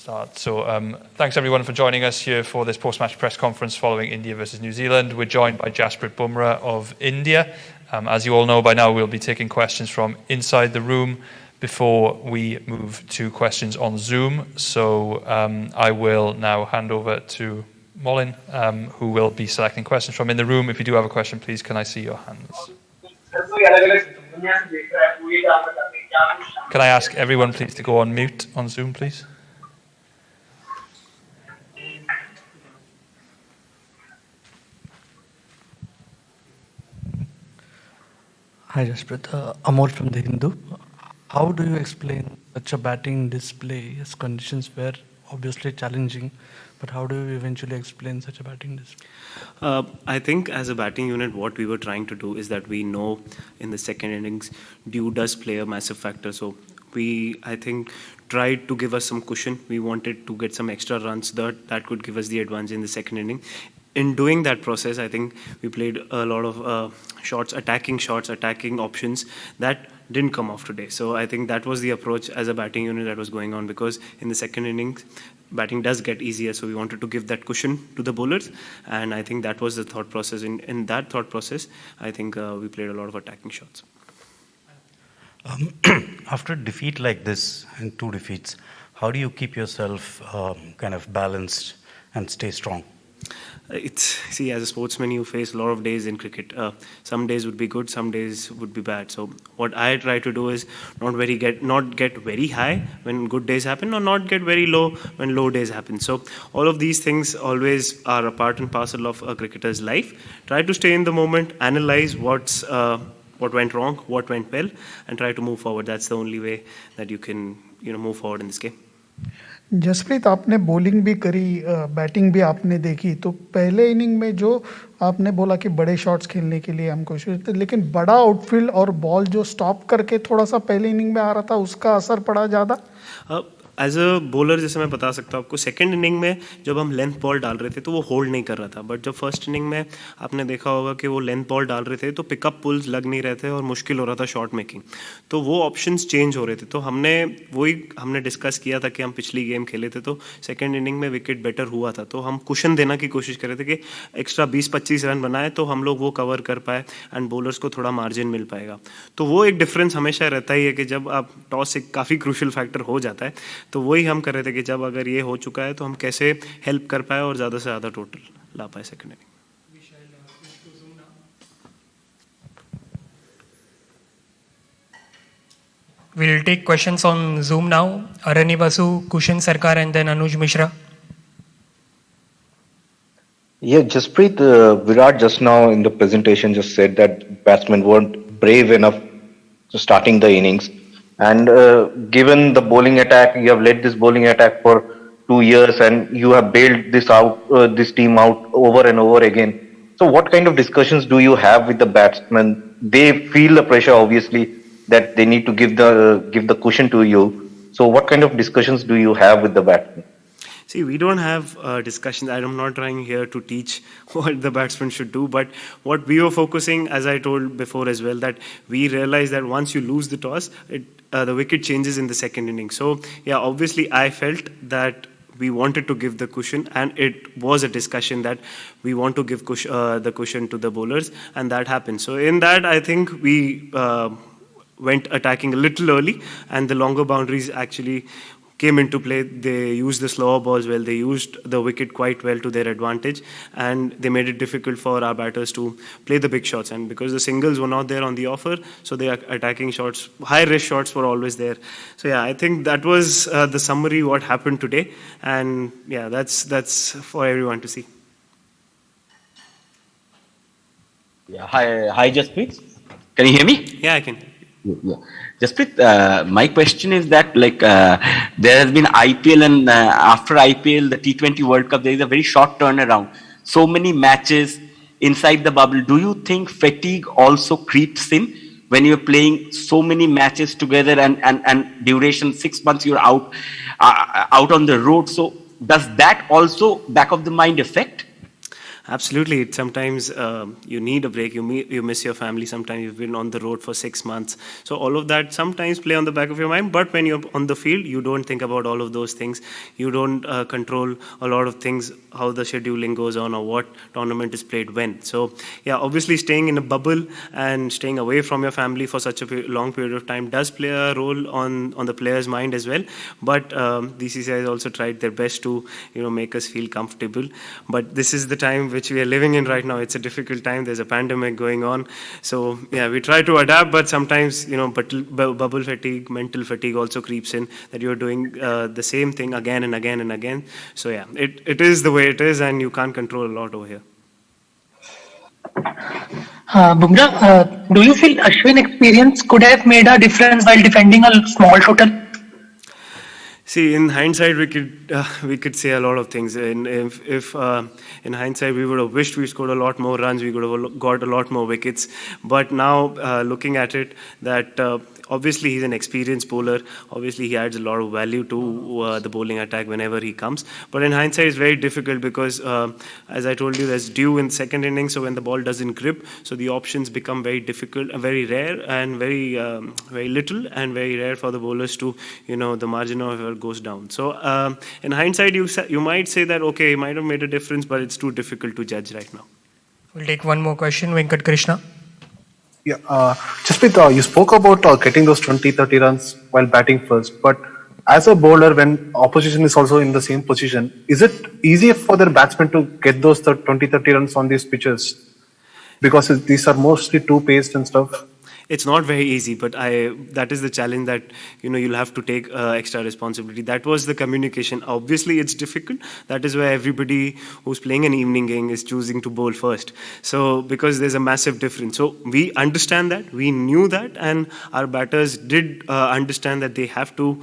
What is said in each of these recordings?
start. So thanks everyone for joining us here for this post-match press conference following India versus New Zealand. We're joined by Jasprit Bumrah of India. As you all know by now, we'll be taking questions from inside the room before we move to questions on Zoom. So I will now hand over to Molin, who will be selecting questions from in the room. If you do have a question, please, can I see your hands? Can I ask everyone, please, to go on mute on Zoom, please? Hi, Jasprit. Amol from The Hindu. How do you explain such a batting display as conditions were obviously challenging, but how do you eventually explain such a batting display? I think as a batting unit, what we were trying to do is that we know in the second innings, dew does play a massive factor. So we, I think, tried to give us some cushion. We wanted to get some extra runs that could give us the advantage in the second inning. In doing that process, I think we played a lot of shots, attacking options that didn't come off today. So I think that was the approach as a batting unit that was going on, because in the second innings, batting does get easier. So we wanted to give that cushion to the bowlers. And I think that was the thought process. In that thought process, I think we played a lot of attacking shots. After a defeat like this and 2 defeats, how do you keep yourself kind of balanced and stay strong? See, as a sportsman, you face a lot of days in cricket. Some days would be good, some days would be bad. So what I try to do is not get very high when good days happen, or not get very low when low days happen. So all of these things always are a part and parcel of a cricketer's life. Try to stay in the moment, analyze what went wrong, what went well, and try to move forward. That's the only way that you can move forward in this game. Jasprit, आपने bowling भी करी, batting भी आपने देखी, तो पहले inning में जो आपने बोला कि बड़े शॉट्स खेलने के लिए हम कोशिश करते, लेकिन बड़ा आउटफील्ड और बॉल जो स्टॉप करके थोड़ा सा पहले इनिंग में आ रहा था, उसका असर पड़ा ज़्यादा? एज अ बॉलर जैसे मैं बता सकता हूँ आपको, सेकंड इनिंग में जब हम लेंथ बॉल डाल रहे थे तो वो होल्ड नहीं कर रहा था, बट जब फर्स्ट इनिंग में आपने देखा होगा कि वो लेंथ बॉल डाल रहे थे तो पिकअप पुल्स लग नहीं रहे थे और मुश्किल हो रहा था शॉट मेकिंग, तो वो ऑप्शंस चेंज हो रहे थे. तो हमने डिस्कस किया था कि हम पिछली गेम खेले थे तो सेकेंड इनिंग में विकेट बेटर हुआ था, तो हम कुशन देना की कोशिश कर रहे थे कि एक्स्ट्रा 20-25 रन बनाए तो हम लोग वो कवर कर पाए एंड बॉलर्स को थोड़ा मार्जिन मिल पाएगा. तो वो एक डिफरेंस हमेशा रहता ही है कि जब आप टॉस एक काफ़ी क्रूशल फैक्टर हो जाता है, तो वही हम कर रहे थे कि जब अगर ये हो चुका है तो हम कैसे हेल्प कर पाए और ज़्यादा से ज़्यादा टोटल ला पाए second inning. We'll take questions on Zoom now. Arani Basu, Kushan Sarkar, and then Anuj Mishra. Yeah, Jasprit, Virat just now in the presentation just said that batsmen weren't brave enough to starting the innings. And given the bowling attack, you have led this bowling attack for 2 years and you have bailed this team out over and over again. So what kind of discussions do you have with the batsmen? They feel the pressure, obviously, that they need to give the cushion to you. So what kind of discussions do you have with the batsmen? See, we don't have discussions. I'm not trying here to teach what the batsman should do, but what we were focusing, as I told before as well, that we realized that once you lose the toss, the wicket changes in the second inning. So, yeah, obviously I felt that we wanted to give the cushion, and it was a discussion that we want to give the cushion to the bowlers, and that happened. So in that, I think we went attacking a little early, and the longer boundaries actually came into play. They used the slower balls well, they used the wicket quite well to their advantage, and they made it difficult for our batters to play the big shots. And because the singles were not there on the offer, so the attacking shots, high risk shots were always there. So yeah, I think that was the summary what happened today, and yeah, that's for everyone to see. Yeah, hi Jasprit, can you hear me? Yeah, I can. Yeah. Jasprit, my question is that there has been IPL, and after IPL, the T20 World Cup, there is a very short turnaround. So many matches inside the bubble. Do you think fatigue also creeps in when you're playing so many matches together and duration 6 months you're out on the road? So does that also back of the mind affect? Absolutely. Sometimes you need a break. You miss your family. Sometimes you've been on the road for 6 months. So all of that sometimes play on the back of your mind. But when you're on the field, you don't think about all of those things. You don't control a lot of things, how the scheduling goes on or what tournament is played when. So yeah, obviously staying in a bubble and staying away from your family for such a long period of time does play a role on the player's mind as well. But DCCI has also tried their best to make us feel comfortable. But this is the time which we are living in right now. It's a difficult time. There's a pandemic going on. So yeah, we try to adapt, but sometimes bubble fatigue, mental fatigue also creeps in, that you're doing the same thing again and again and again. So yeah, it is the way it is, and you can't control a lot over here. Bumrah, do you feel Ashwin experience could have made a difference while defending a small total? See, in hindsight, we could say a lot of things. If in hindsight we would have wished we scored a lot more runs, we could have got a lot more wickets. But now, looking at it, that obviously he's an experienced bowler. Obviously, he adds a lot of value to the bowling attack whenever he comes. But in hindsight, it's very difficult because, as I told you, there's dew in second innings. So when the ball doesn't grip, so the options become very difficult, very rare, and very little, and very rare for the bowlers to, the margin of error goes down. So in hindsight, you might say that okay, he might have made a difference, but it's too difficult to judge right now. We'll take one more question, Venkat Krishna. Yeah, Jasprit, you spoke about getting those 20-30 runs while batting first, but as a bowler, when opposition is also in the same position, is it easier for their batsmen to get those 20-30 runs on these pitches? Because these are mostly two-paced and stuff. It's not very easy, but that is the challenge that you'll have to take extra responsibility. That was the communication. Obviously, it's difficult. That is why everybody who's playing an evening game is choosing to bowl first. So because there's a massive difference. So we understand that, we knew that, and our batters did understand that they have to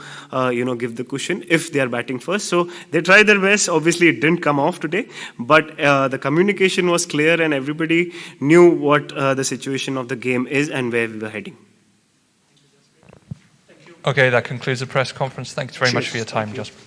give the cushion if they are batting first. So they tried their best. Obviously, it didn't come off today, but the communication was clear, and everybody knew what the situation of the game is and where we were heading. Okay, that concludes the press conference. Thanks very much for your time, Jaspreet.